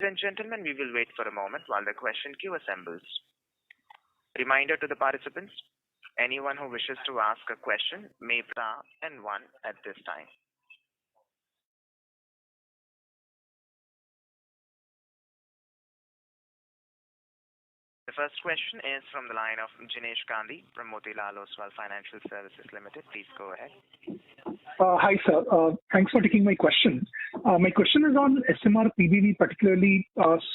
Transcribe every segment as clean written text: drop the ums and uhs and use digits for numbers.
Ladies and gentlemen, we will wait for a moment while the question queue assembles. Reminder to the participants, anyone who wishes to ask a question may press and one at this time. The first question is from the line of Jinesh Gandhi from Motilal Oswal Financial Services Limited. Please go ahead. Hi, sir. Thanks for taking my question. My question is on SMR PBV particularly.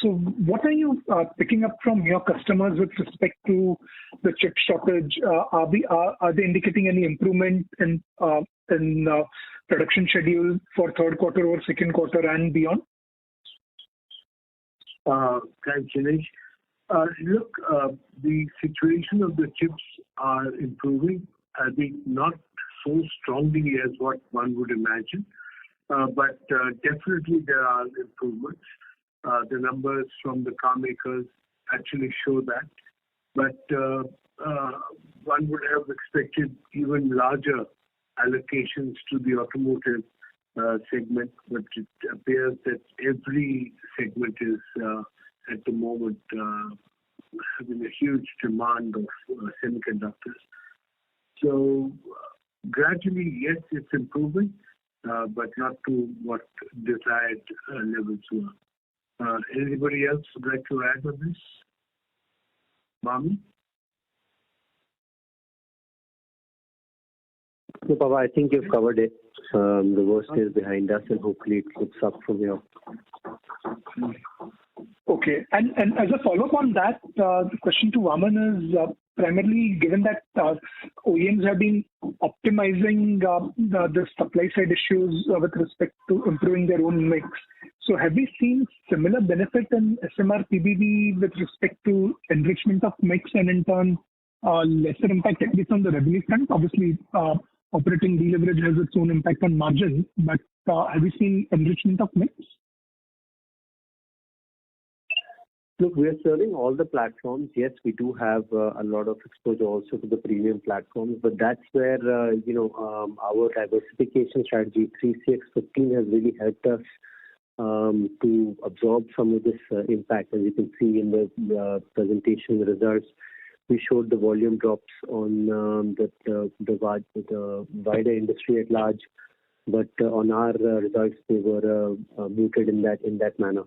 So what are you picking up from your customers with respect to the chip shortage? Are they indicating any improvement in production schedule for third quarter or second quarter and beyond? Thanks, Jinesh. Look, the situation of the chips are improving. I think not so strongly as what one would imagine, but definitely there are improvements. The numbers from the car makers actually show that. But one would have expected even larger allocations to the automotive segment, but it appears that every segment is at the moment having a huge demand of semiconductors. So gradually, yes, it's improving, but not to what desired levels were. Anybody else would like to add on this? Mami? No, Papa, I think you've covered it. The worst is behind us, and hopefully it looks up from here. Okay. And as a follow-up on that, the question to Vaman is primarily given that OEMs have been optimizing the supply side issues with respect to improving their own mix. So have we seen similar benefit in SMR PBV with respect to enrichment of mix and in turn lesser impact at least on the revenue front? Obviously, operating deleverage has its own impact on margin, but have we seen enrichment of mix? Look, we are serving all the platforms. Yes, we do have a lot of exposure also to the premium platforms, but that's where, our diversification strategy, 3CX15, has really helped us to absorb some of this impact. As you can see in the presentation, the results, we showed the volume drops on the wider industry at large, but on our results, they were muted in that manner.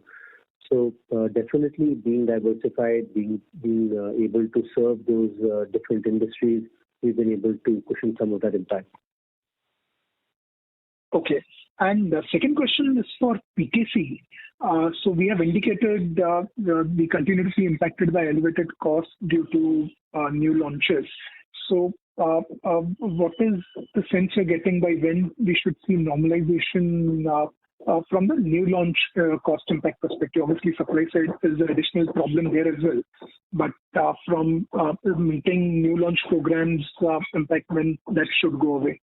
So definitely being diversified, being able to serve those different industries, we've been able to cushion some of that impact. Okay. And the second question is for PKC. So we have indicated we continue to be impacted by elevated costs due to new launches. So what is the sense you're getting by when we should see normalization from the new launch cost impact perspective? Obviously, supply side is an additional problem there as well. But from meeting new launch programs impact, when that should go away?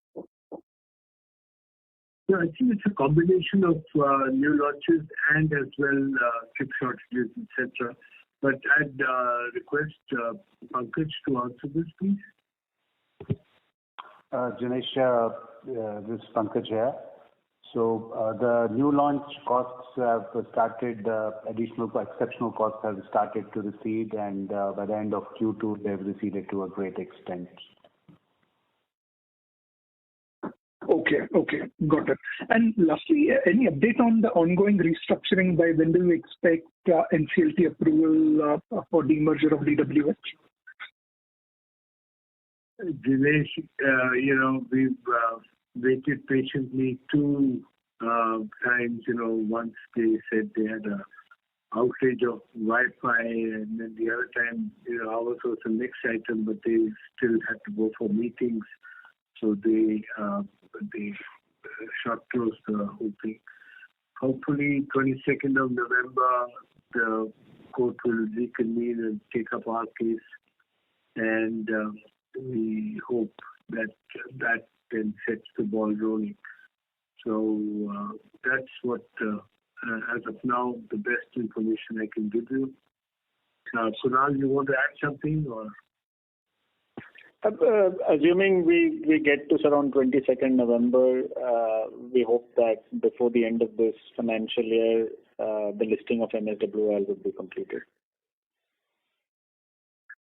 Yeah, I think it's a combination of new launches and as well chip shortages, etc. But I'd request Pankaj to answer this, please. Jinesh, this is Pankaj here. So the new launch costs have started, additional exceptional costs have started to recede, and by the end of Q2, they've receded to a great extent. Okay, got it. And lastly, any update on the ongoing restructuring? By when do we expect NCLT approval for demerger of DWH? Dinesh, we've waited patiently two times. Once they said they had a outage of Wi-Fi, and then the other time, ours was the next item, but they still had to go for meetings, so they short closed the whole thing. Hopefully, 22nd of November, the court will reconvene and take up our case, and we hope that then sets the ball rolling. So that's what, as of now, the best information I can give you. Kunal, you want to add something? Or? Assuming we get to around 22nd November, we hope that before the end of this financial year, the listing of MSWIL would be completed.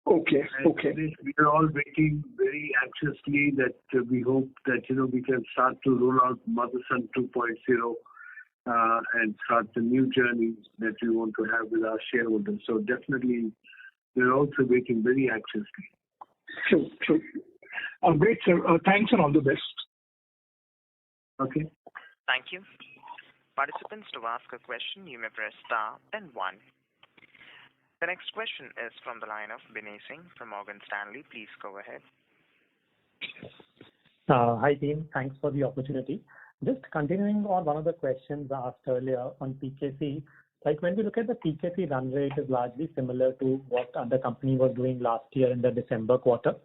Okay. We are all waiting very anxiously that we hope that we can start to roll out Motherson 2.0 and start the new journey that we want to have with our shareholders. So definitely, we're also waiting very anxiously. True. Great, sir. Thanks and all the best. Okay. Thank you. Participants, to ask a question, you may press star and 1. The next question is from the line of Binay Singh from Morgan Stanley. Please go ahead. Hi team, thanks for the opportunity. Just continuing on one of the questions asked earlier on PKC, like when we look at the PKC run rate is largely similar to what the company was doing last year in the December quarter,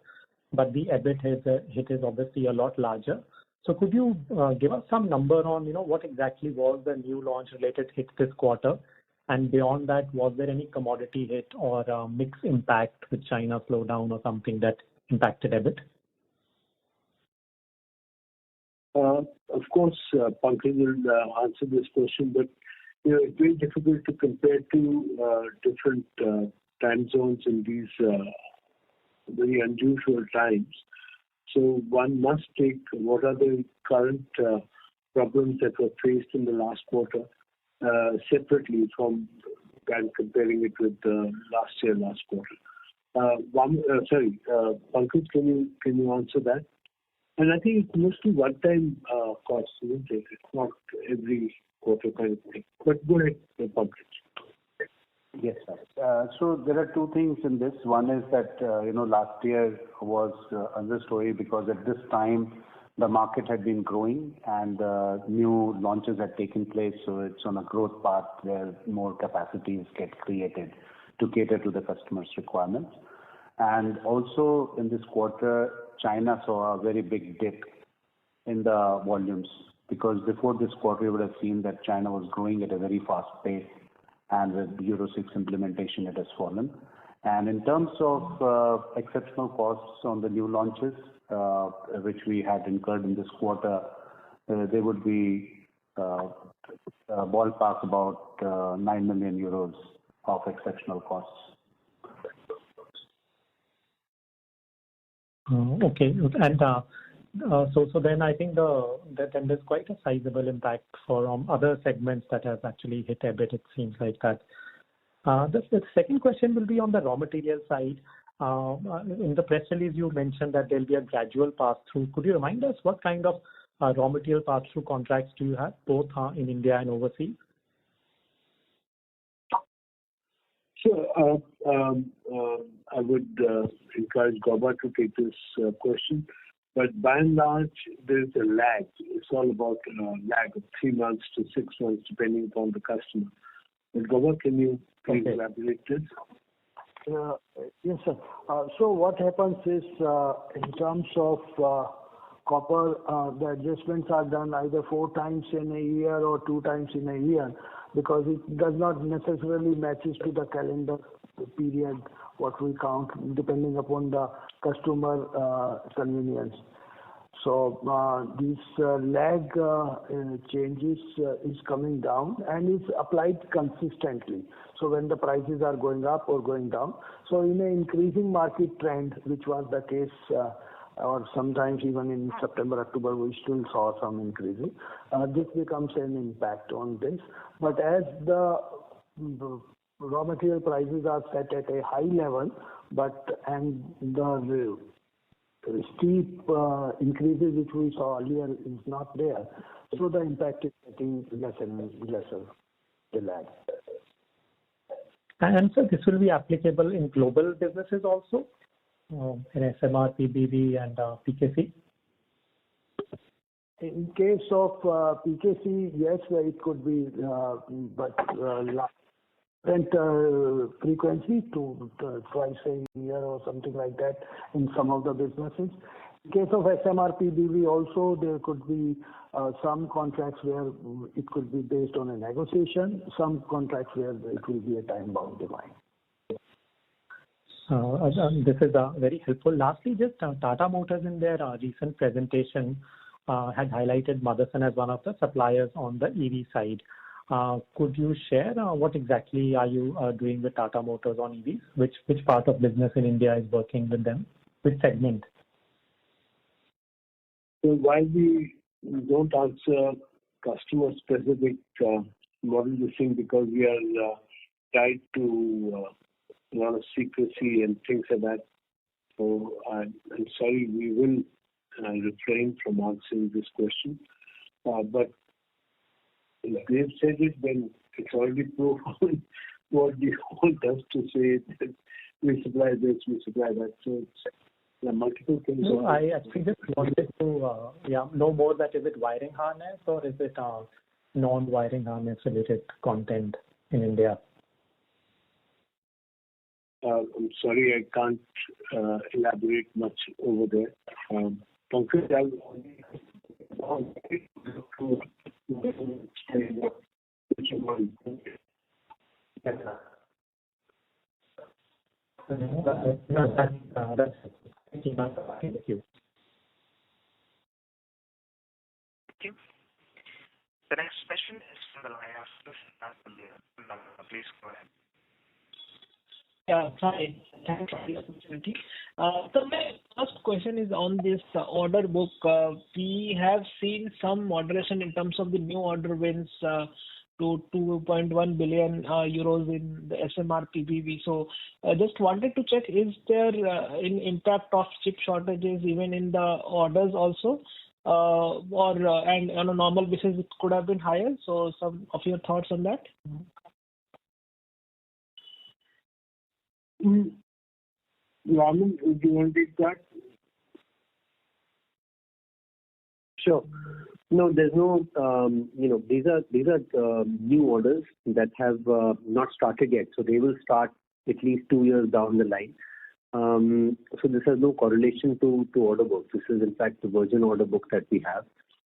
but the EBIT hit is obviously a lot larger. So could you give us some number on what exactly was the new launch related hit this quarter? And beyond that, was there any commodity hit or mix impact with China slowdown or something that impacted EBIT? Of course, Pankaj will answer this question, but it's very difficult to compare two different time zones in these very unusual times. So one must take what are the current problems that were faced in the last quarter separately from and comparing it with last quarter. Pankaj, can you answer that? And I think it's mostly one-time costs, isn't it? It's not every quarter kind of thing. But go ahead, Pankaj. Yes, sir. So there are two things in this. One is that, last year was another story because at this time the market had been growing and new launches had taken place. So it's on a growth path where more capacities get created to cater to the customer's requirements. And also in this quarter, China saw a very big dip in the volumes because before this quarter, we would have seen that China was growing at a very fast pace. And with Euro 6 implementation, it has fallen. And in terms of exceptional costs on the new launches, which we had incurred in this quarter, they would be ballpark about 9 million euros of exceptional costs. Okay. And so then I think that then there's quite a sizable impact from other segments that has actually hit a bit, it seems like that. The second question will be on the raw material side. In the press release, you mentioned that there'll be a gradual pass-through. Could you remind us what kind of raw material pass-through contracts do you have, both in India and overseas? Sure. I would encourage Gauba to take this question. But by and large, there's a lag. It's all about a lag of 3 months to 6 months, depending upon the customer. But Gauba, can you please elaborate this? Yes, sir. So what happens is, in terms of copper, the adjustments are done either 4 times in a year or 2 times in a year, because it does not necessarily matches to the calendar period what we count, depending upon the customer convenience. So this lag changes is coming down and is applied consistently. So when the prices are going up or going down, so in an increasing market trend, which was the case, or sometimes even in September, October, we still saw some increasing. This becomes an impact on this. But as the raw material prices are set at a high level, and the steep increases which we saw earlier is not there, so the impact is getting lesser and lesser, the lag. And so this will be applicable in global businesses also, in SMR, PBV and PKC? In case of PKC, yes, it could be, but different frequency to twice a year or something like that in some of the businesses. In case of SMR, PBV also, there could be some contracts where it could be based on a negotiation, some contracts where it will be a time-bound demand. This is very helpful. Lastly, just Tata Motors in their recent presentation had highlighted Motherson as one of the suppliers on the EV side. Could you share what exactly are you doing with Tata Motors on EVs? Which part of business in India is working with them? Which segment? So while we don't answer customer-specific model listing because we are tied to a lot of secrecy and things like that, so I'm sorry, we will refrain from answering this question. But if they've said it, then it's already proven what they want us to say, that we supply this, we supply that. So it's multiple things. No, I actually just wanted to know more that is it wiring harness or is it non-wiring harness related content in India? I'm sorry, I can't elaborate much over there. Pankaj, I'll explain what you want. That's thank you. Thank you. The next question is from the line of please go ahead. Yeah, hi. Thanks for the opportunity. So my first question is on this order book. We have seen some moderation in terms of the new order wins to 2.1 billion euros in the SMR PBV. So I just wanted to check, is there an impact of chip shortages even in the orders also? And on a normal basis, it could have been higher. So some of your thoughts on that? Raman, do you want to take that? Sure. No, there's no, these are new orders that have not started yet. So they will start at least 2 years down the line. So this has no correlation to order book. This is in fact the virgin order book that we have.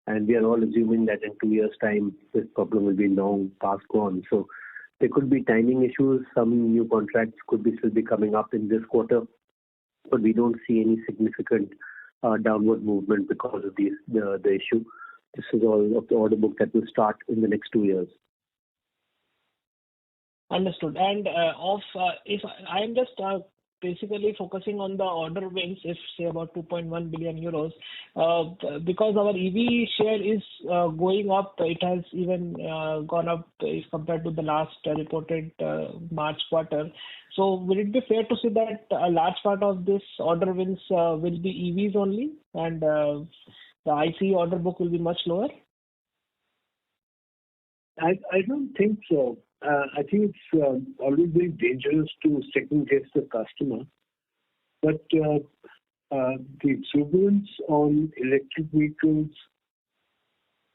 And we are all assuming that in 2 years' time, this problem will be long past gone. So there could be timing issues. Some new contracts could still be coming up in this quarter, but we don't see any significant downward movement because of the issue. This is all of the order book that will start in the next 2 years. Understood. And if I am just basically focusing on the order wins, if say about 2.1 billion euros, because our EV share is going up, it has even gone up if compared to the last reported March quarter. So will it be fair to say that a large part of this order wins will be EVs only, and the ICE order book will be much lower? I don't think so. I think it's always very dangerous to second guess the customer. But the exuberance on electric vehicles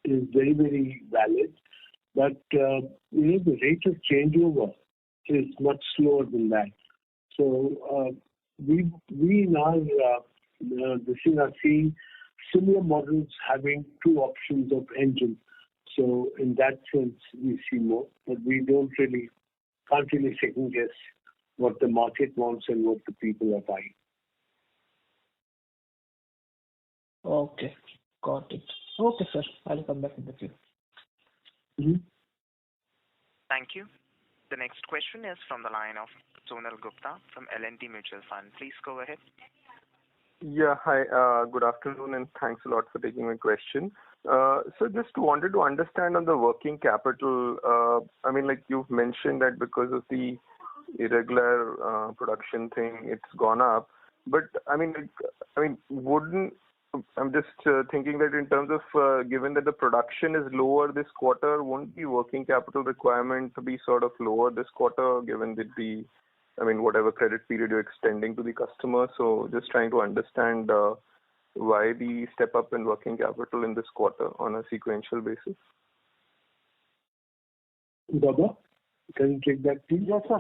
is very, very valid. But the rate of changeover is much slower than that. So we in our are seeing similar models having two options of engine. So in that sense, we see more, but we can't really second guess what the market wants and what the people are buying. Okay, got it. Okay, sir. I'll come back in the queue. Mm-hmm. Thank you. The next question is from the line of Sonal Gupta from L&T Mutual Fund. Please go ahead. Yeah, hi. Good afternoon, and thanks a lot for taking my question. So just wanted to understand on the working capital. I mean, like you've mentioned that because of the irregular production thing, it's gone up. But I'm just thinking that in terms of given that the production is lower this quarter, won't the working capital requirement be sort of lower this quarter, given that whatever credit period you're extending to the customer? So just trying to understand why the step up in working capital in this quarter on a sequential basis. Baba, can you take that please? Yes, sir.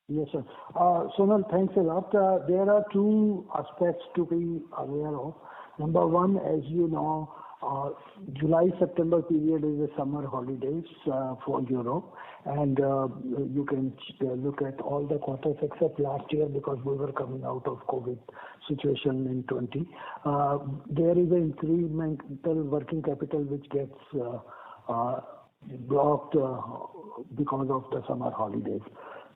Yes, sir. Sonal, thanks a lot. There are two aspects to be aware of. Number one, as you know, July-September period is the summer holidays for Europe, and you can look at all the quarters except last year because we were coming out of COVID situation in 20. There is an incremental working capital which gets blocked because of the summer holidays.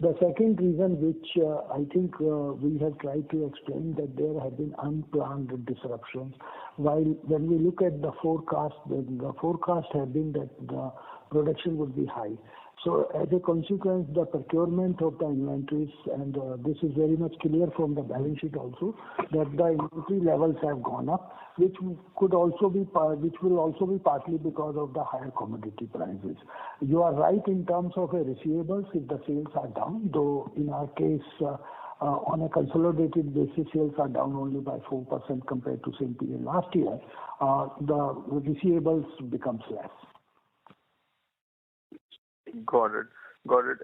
The second reason, which I think we have tried to explain, that there have been unplanned disruptions. While when we look at the forecast, the forecast have been that the production would be high. So as a consequence, the procurement of the inventories, and this is very much clear from the balance sheet also, that the inventory levels have gone up, which will also be partly because of the higher commodity prices. You are right in terms of a receivables if the sales are down, though in our case, on a consolidated basis, sales are down only by 4% compared to same period last year. The receivables becomes less. Got it.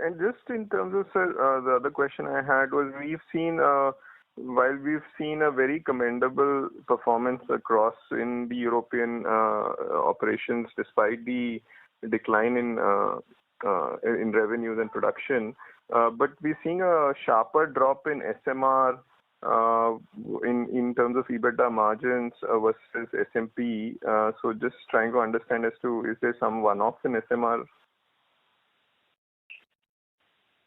And just in terms of, sir, the other question I had was, while we've seen a very commendable performance across in the European operations, despite the decline in revenues and production, but we're seeing a sharper drop in SMR in terms of EBITDA margins versus SMP. So just trying to understand as to, is there some one-off in SMR?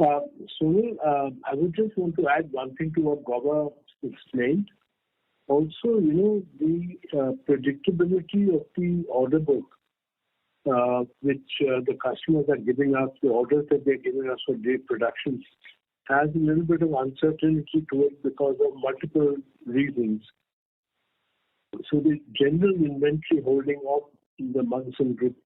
Sunil, I would just want to add one thing to what Gauba explained. Also, the predictability of the order book, which the customers are giving us, the orders that they're giving us for day productions, has a little bit of uncertainty to it because of multiple reasons. So the general inventory holding of the Motherson Group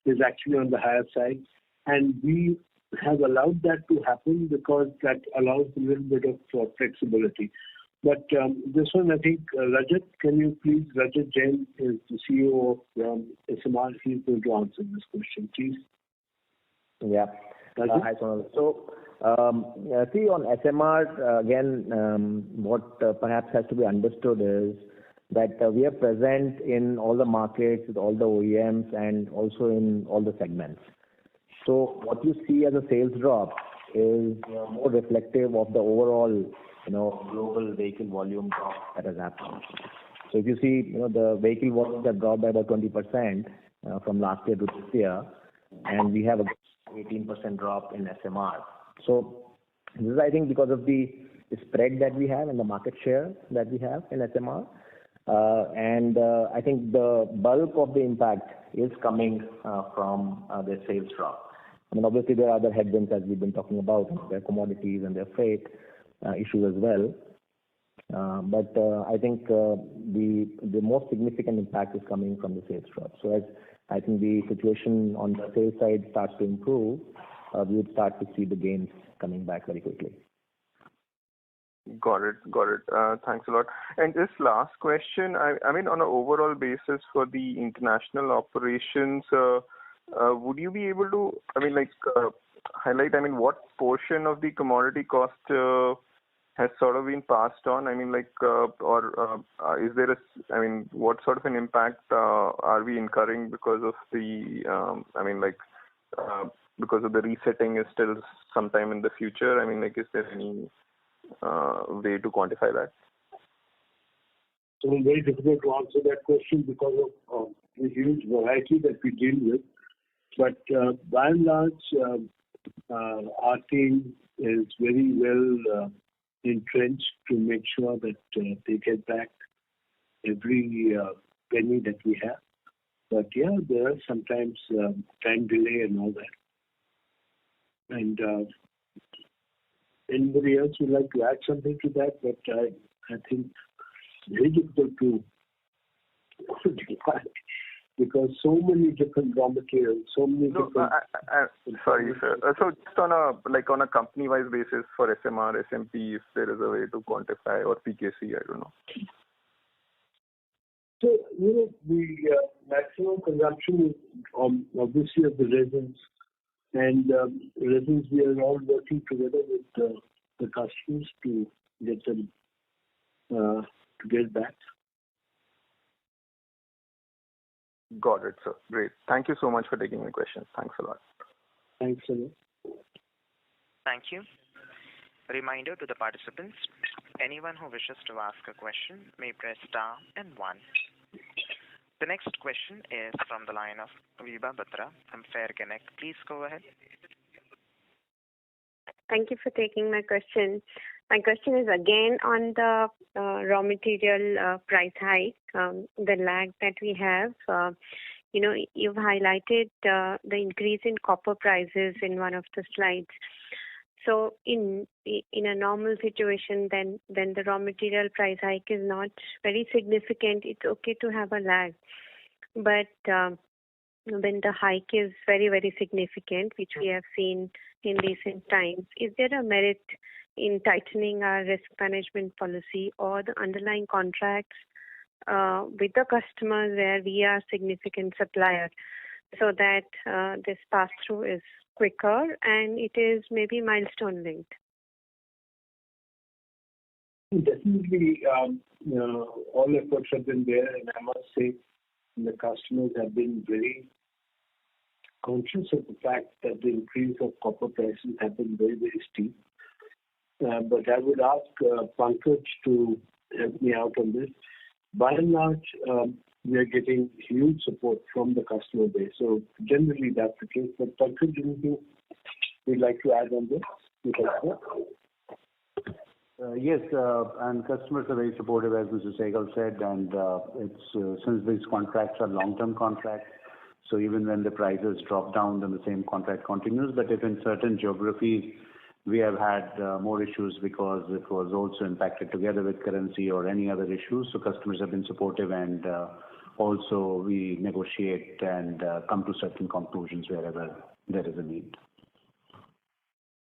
is actually on the higher side, and we have allowed that to happen because that allows a little bit of flexibility. But this one, I think, Rajat Jain is the CEO of SMR. He's going to answer this question, please. Yeah. Hi, Sonal. So, see, on SMR, again, what perhaps has to be understood is that we are present in all the markets with all the OEMs and also in all the segments. So what you see as a sales drop is more reflective of the overall, global vehicle volume drop that has happened. So if you see, the vehicle volumes have dropped by about 20% from last year to this year, and we have a 18% drop in SMR. So this is, I think, because of the spread that we have and the market share that we have in SMR. And I think the bulk of the impact is coming from the sales drop. I mean, obviously, there are other headwinds as we've been talking about, their commodities and their freight issues as well. But I think the most significant impact is coming from the sales drop. So as I think the situation on the sales side starts to improve, we would start to see the gains coming back very quickly. Got it. Thanks a lot. And this last question, I mean, on an overall basis for the international operations, would you be able to, highlight, what portion of the commodity cost has sort of been passed on? Is there what sort of an impact are we incurring because of the, because of the resetting is still sometime in the future? Is there any way to quantify that? So it's very difficult to answer that question because of the huge variety that we deal with. But by and large, our team is very well entrenched to make sure that they get back every penny that we have. But yeah, there are sometimes time delay and all that. And anybody else would like to add something to that? But I think very difficult to because so many different raw materials, so many different... Sorry, sir. So just on a company-wise basis for SMR, SMP, if there is a way to quantify, or PKC, I don't know. So, the maximum consumption is obviously of the resins. And resins, we are all working together with the customers to get them to get back. Got it, sir. Great. Thank you so much for taking my questions. Thanks a lot. Thanks a lot. Thank you. A reminder to the participants, anyone who wishes to ask a question may press star and one. The next question is from the line of Vibha Batra from Fair Connect. Please go ahead. Thank you for taking my question. My question is again on the raw material price hike, the lag that we have. You've highlighted the increase in copper prices in one of the slides. So in a normal situation, then the raw material price hike is not very significant. It's okay to have a lag. But when the hike is very, very significant, which we have seen in recent times, is there a merit in tightening our risk management policy or the underlying contracts with the customers where we are significant supplier so that this pass-through is quicker and it is maybe milestone linked? Definitely, all efforts have been there, and I must say the customers have been very conscious of the fact that the increase of copper prices have been very, very steep. But I would ask Pankaj to help me out on this. By and large, we are getting huge support from the customer base. So generally that's the case. But Pankaj, anything you'd like to add on this? Yes, and customers are very supportive, as Mr. Sehgal said, and it's since these contracts are long-term contracts, so even when the prices drop down, then the same contract continues. But if in certain geographies we have had more issues because it was also impacted together with currency or any other issues, so customers have been supportive, and also we negotiate and come to certain conclusions wherever there is a need.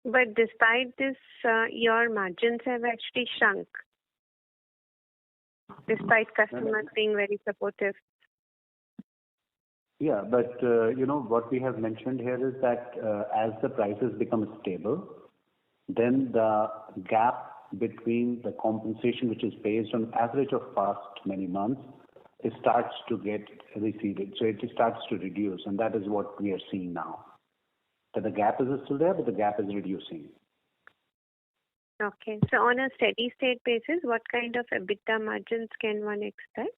But despite this, your margins have actually shrunk, despite customers being very supportive. Yeah, but what we have mentioned here is that as the prices become stable, then the gap between the compensation which is based on average of past many months, it starts to get receded. So it starts to reduce, and that is what we are seeing now. That the gap is still there, but the gap is reducing. Okay. So on a steady state basis, what kind of EBITDA margins can one expect?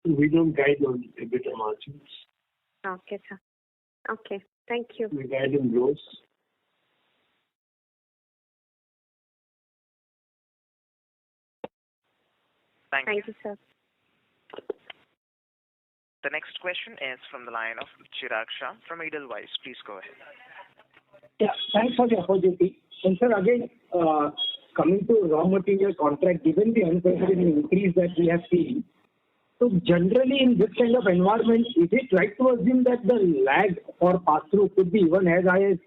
We don't guide on EBITDA margins. Okay, sir. Okay. Thank you. We guide in growth. Thank you, sir. The next question is from the line of Chirag Shah from Edelweiss. Please go ahead. Yeah, thanks for the opportunity. And sir, again, coming to raw material contract, given the unprecedented increase that we have seen, so generally in this kind of environment, is it right to assume that the lag or pass-through could be even as high as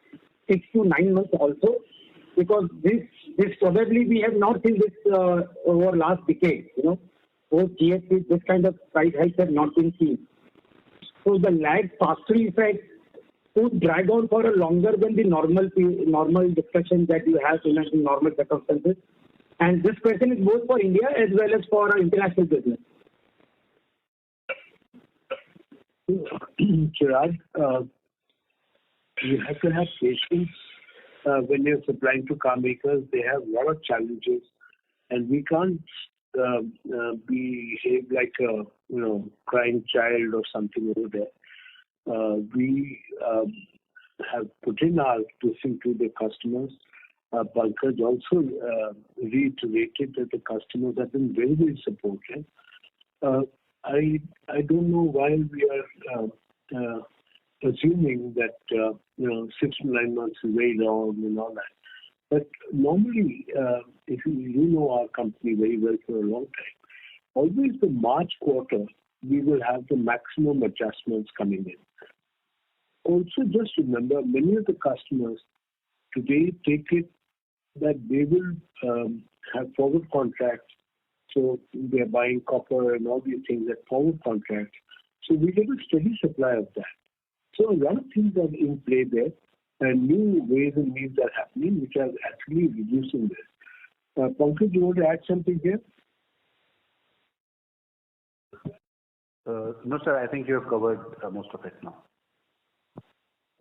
6 to 9 months also? Because this probably we have not seen this over last decade, Post GST, this kind of price hikes have not been seen. So the lag pass-through effect could drag on for a longer than the normal discussion that you have in normal circumstances. And this question is both for India as well as for our international business. Chirag, you have to have patience when you're supplying to car makers. They have a lot of challenges, and we can't behave like a crying child or something over there. We have put in our listening to the customers. Pankaj also reiterated that the customers have been very, very supportive. I don't know why we are assuming that 6 to 9 months is very long and all that. But normally, if you know our company very well for a long time, always the March quarter, we will have the maximum adjustments coming in. Also, just remember, many of the customers today take it that they will have forward contracts. So they are buying copper and all these things at forward contracts. So we get a steady supply of that. So a lot of things are in play there, and new ways and means are happening, which are actually reducing this. Pankaj, you want to add something here? No, sir, I think you have covered most of it now.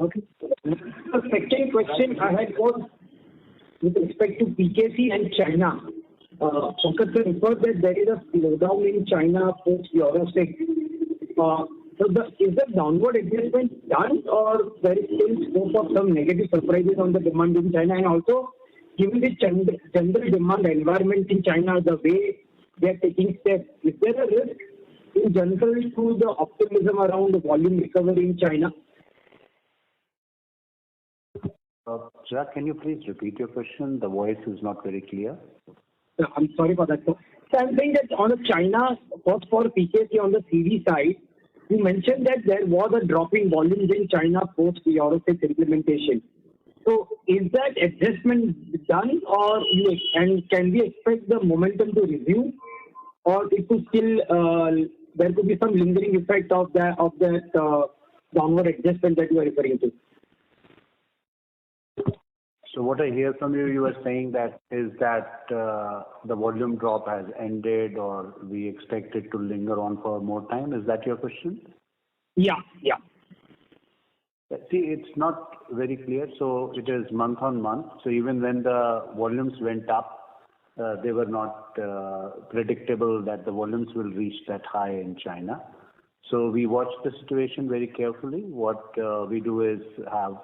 Okay. The second question I had was with respect to PKC and China. Pankaj sir referred that there is a slowdown in China post Euro 6. Is the downward adjustment done, or there is still scope of some negative surprises on the demand in China? And also, given the general demand environment in China, the way they are taking steps, is there a risk in general to the optimism around the volume recovery in China? Jack, can you please repeat your question? The voice is not very clear. I'm sorry for that. So I'm saying that on the China, first for PKC on the CV side, you mentioned that there was a drop in volumes in China post the Euro 6 implementation. So is that adjustment done, or can we expect the momentum to resume, or it could still there could be some lingering effect of that downward adjustment that you are referring to? So what I hear from you, you are saying that the volume drop has ended, or we expect it to linger on for more time. Is that your question? Yeah. See, it's not very clear. So it is month on month. So even when the volumes went up, they were not predictable that the volumes will reach that high in China. So we watch the situation very carefully. What we do is have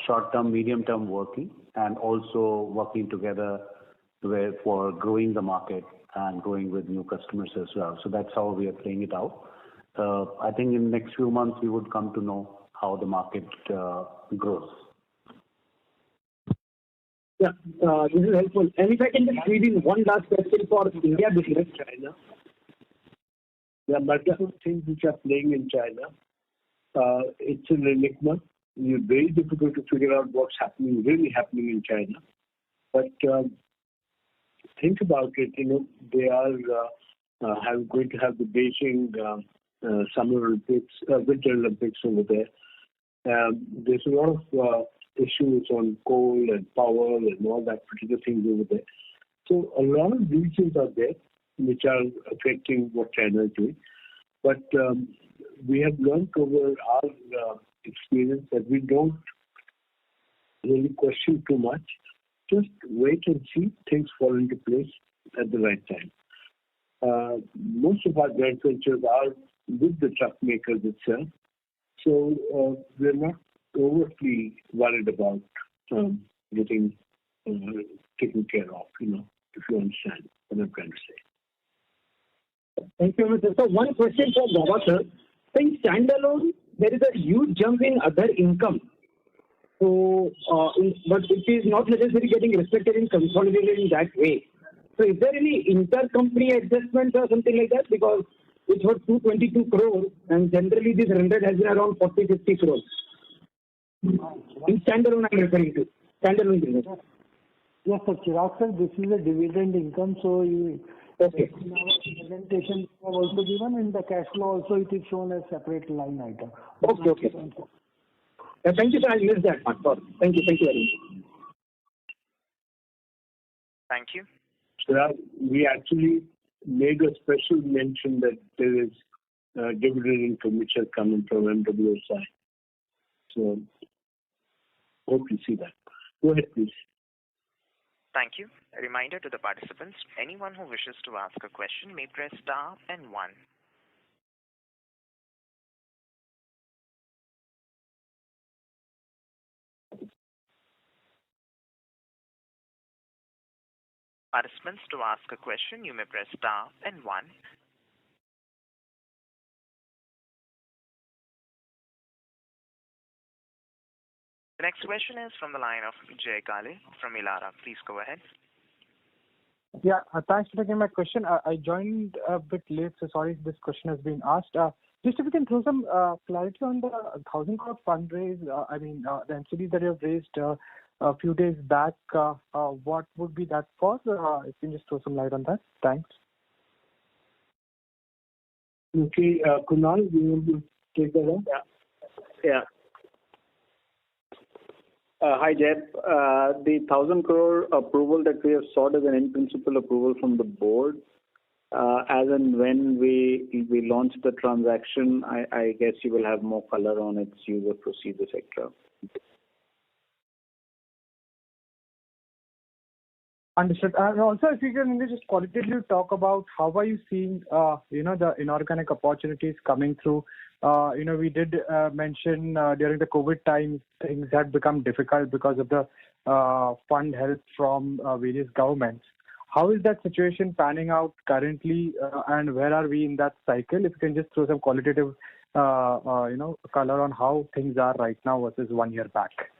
short-term, medium-term working, and also working together for growing the market and growing with new customers as well. So that's how we are playing it out. I think in the next few months we would come to know how the market grows. Yeah, this is helpful. And if I can just squeeze in one last question for India business. China. There are multiple things which are playing in China. It's an enigma. It's very difficult to figure out what's really happening in China. But think about it. They are going to have the Beijing Summer Olympics, Winter Olympics over there. There's a lot of issues on coal and power and all that particular things over there. So a lot of regions are there which are affecting what China is doing. But we have learned over our experience that we don't really question too much. Just wait and see things fall into place at the right time. Most of our joint ventures are with the truck makers itself, so we're not overtly worried about getting taken care of, if you understand what I'm trying to say. Thank you, Mr. So one question for Baba sir. In standalone, there is a huge jump in other income. So, but it is not necessarily getting reflected in consolidated in that way. So is there any intercompany adjustments or something like that? Because it was 222 crores and generally this rendered has been around 40-50 crores. In standalone I'm referring to. Standalone business. Yes, sir. Chirag sir, this is a dividend income, so in our presentation we have also given, in the cash flow also it is shown as separate line item. Okay. Thank you, sir. I missed that part. Thank you very much. Thank you. Chirag, we actually made a special mention that there is dividend income which has come in from MWO side. So hope you see that. Go ahead, please. Thank you. A reminder to the participants, anyone who wishes to ask a question may press star and 1. Participants, to ask a question, you may press star and 1. The next question is from the line of Jay Kale from Elara. Please go ahead. Yeah, thanks for taking my question. I joined a bit late, so sorry if this question has been asked. Just if you can throw some clarity on the 1,000 crore fundraise, the NCD that you have raised a few days back, what would be that for? If you can just throw some light on that. Thanks. Okay, Kunal, you want to take that on? Yeah. Hi, Jeb. The 1,000 crore approval that we have sought is an in-principle approval from the board. as and when we launch the transaction, I guess you will have more color on its user proceeds, etc. Understood. Also, if you can just qualitatively talk about how are you seeing, the inorganic opportunities coming through. We did mention during the COVID times things had become difficult because of the fund help from various governments. How is that situation panning out currently, and where are we in that cycle? If you can just throw some qualitative, color on how things are right now versus 1 year back.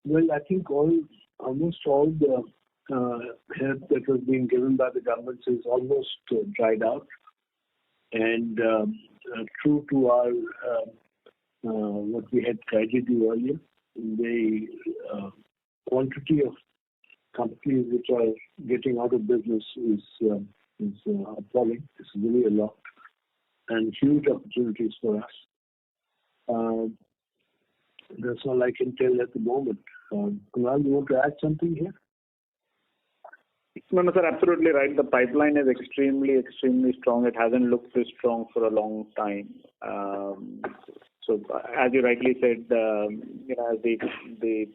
Well, I think almost all the help that was being given by the governments is almost dried out. And true to our what we had guided you earlier, the quantity of companies which are getting out of business is appalling. It's really a lot, and huge opportunities for us. That's all I can tell at the moment. Kunal, you want to add something here? No, sir, absolutely right. The pipeline is extremely strong. It hasn't looked this strong for a long time. So, as you rightly said, as the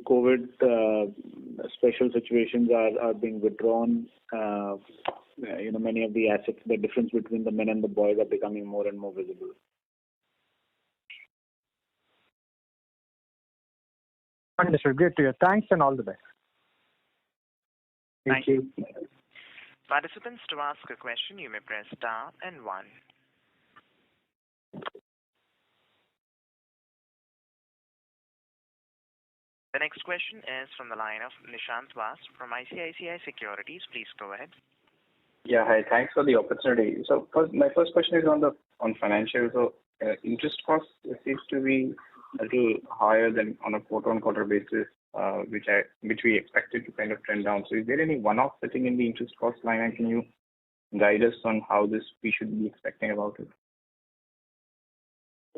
COVID special situations are being withdrawn, many of the assets, the difference between the men and the boys are becoming more and more visible. Understood. Great to hear. Thanks and all the best. Thank you. Participants, to ask a question, you may press star and 1. The next question is from the line of Nishant Vas from ICICI Securities. Please go ahead. Yeah, hi. Thanks for the opportunity. So my first question is on financials. So interest cost seems to be a little higher than on a quarter-on-quarter basis, which we expected to kind of trend down. So is there any one-off sitting in the interest cost line, and can you guide us on how this we should be expecting about it?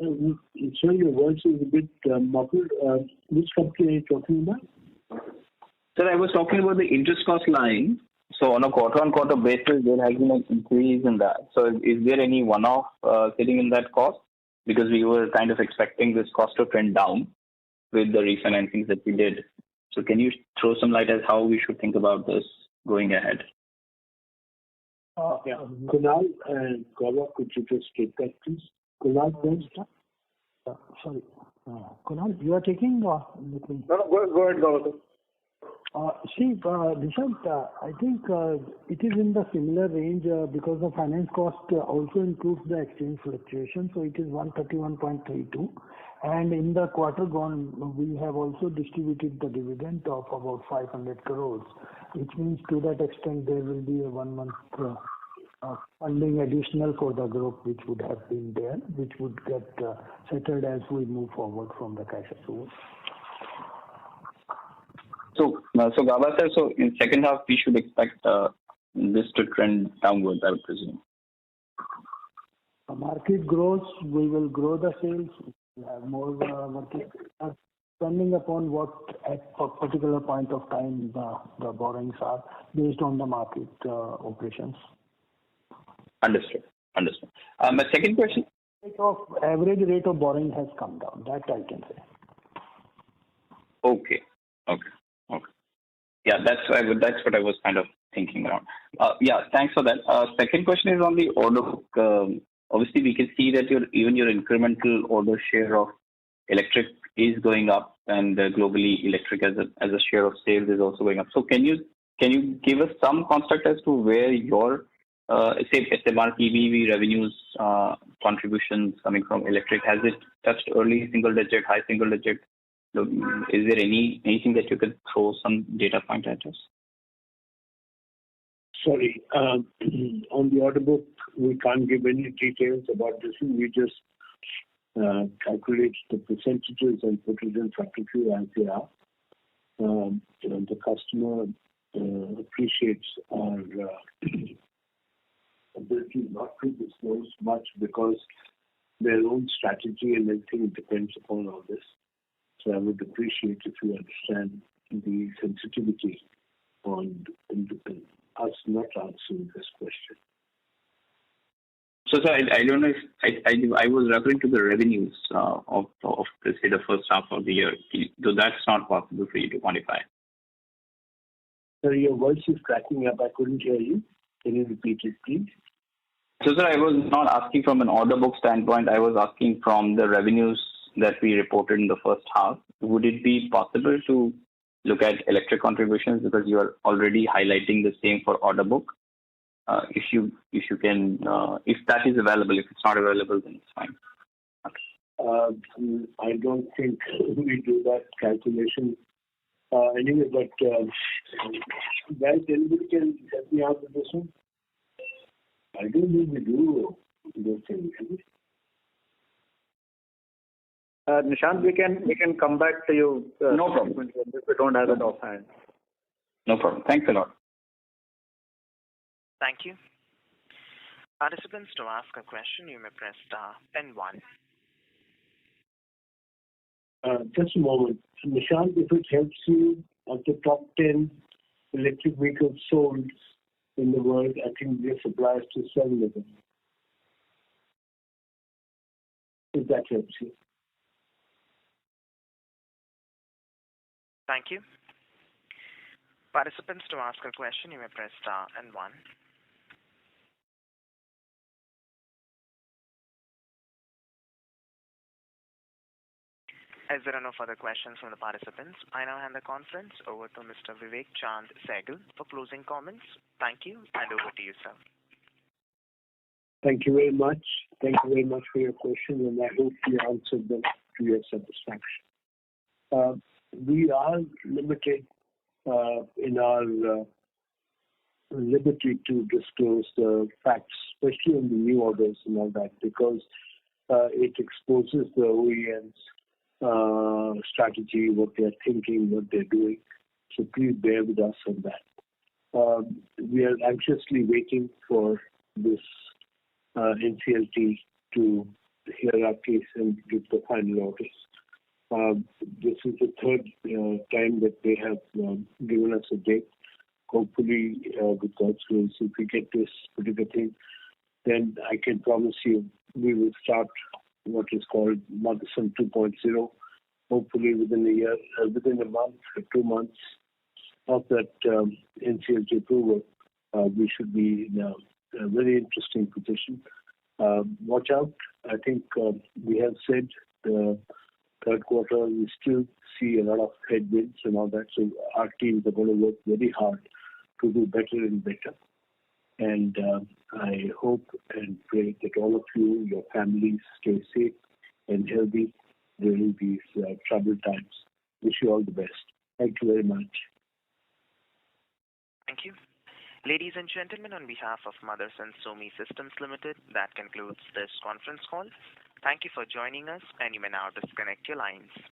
Sorry, your voice is a bit muffled. Which company are you talking about? Sir, I was talking about the interest cost line. So on a quarter-on-quarter basis, there has been an increase in that. So is there any one-off sitting in that cost? Because we were kind of expecting this cost to trend down with the refinancings that we did. So can you throw some light as how we should think about this going ahead? Kunal and Gaurav, could you just take that, please? Kunal, please. Sorry. Kunal, you are taking? No, go ahead, Gaurav. Nishant, I think it is in the similar range because the finance cost also includes the exchange fluctuation, so it is 131.32. And in the quarter gone, we have also distributed the dividend of about 500 crores, which means to that extent there will be a 1 month funding additional for the group, which would have been there, which would get settled as we move forward from the cash approval. So Gaba sir, so in second half we should expect this to trend downwards, I would presume. The market grows, we will grow the sales. We have more market, depending upon what at a particular point of time the borrowings are based on the market operations. Understood. My second question. Average rate of borrowing has come down. That I can say. Okay. Yeah, that's what I was kind of thinking around. Thanks for that. Second question is on the order book. Obviously, we can see that your incremental order share of electric is going up, and globally, electric as a share of sales is also going up. So can you give us some construct as to where your say SMR PBV revenues contributions coming from electric, has it touched early single digit, high single digit? Is there anything that you could throw some data point at us? Sorry, on the order book, we can't give any details about this. We just calculate the percentages and put it in front of you as they are. The customer appreciates our ability not to disclose much because their own strategy and everything depends upon all this. So I would appreciate if you understand the sensitivity on us not answering this question. So, sir, I don't know if I was referring to the revenues of let's say the first half of the year. So that's not possible for you to quantify. Sir, your voice is cracking up. I couldn't hear you. Can you repeat it, please? So, sir, I was not asking from an order book standpoint. I was asking from the revenues that we reported in the first half. Would it be possible to look at electric contributions because you are already highlighting the same for order book? If you can, if that is available. If it's not available, then it's fine. Okay. I don't think we do that calculation anyway. But guys, anybody can help me out with this one? I don't think we do those things. Nishant, we can come back to you. No problem. If we don't have it offhand. No problem. Thanks a lot. Thank you. Participants, to ask a question, you may press star and 1. Just a moment. Nishant, if it helps you, of the top 10 electric vehicles sold in the world, I think we are suppliers to 7 of them. If that helps you. Thank you. Participants, to ask a question, you may press star and 1. As there are no further questions from the participants, I now hand the conference over to Mr. Vivek Chand Sehgal for closing comments. Thank you, and over to you, sir. Thank you very much. Thank you very much for your questions, and I hope we answered them to your satisfaction. We are limited in our liberty to disclose the facts, especially on the new orders and all that, because it exposes the OEMs strategy, what they're thinking, what they're doing. So please bear with us on that. We are anxiously waiting for this NCLT to hear our case and give the final orders. This is the third time that they have given us a date. Hopefully, with God's grace, if we get this particular thing, then I can promise you we will start what is called Motherson 2.0. Hopefully within a year, within a month or 2 months of that NCLT approval, we should be in a very interesting position. Watch out. I think we have said the third quarter we still see a lot of headwinds and all that. So our teams are going to work very hard to do better and better. And I hope and pray that all of you, your families, stay safe and healthy during these troubled times. Wish you all the best. Thank you very much. Thank you. Ladies and gentlemen, on behalf of Motherson Sumi Systems Limited, that concludes this conference call. Thank you for joining us, and you may now disconnect your lines.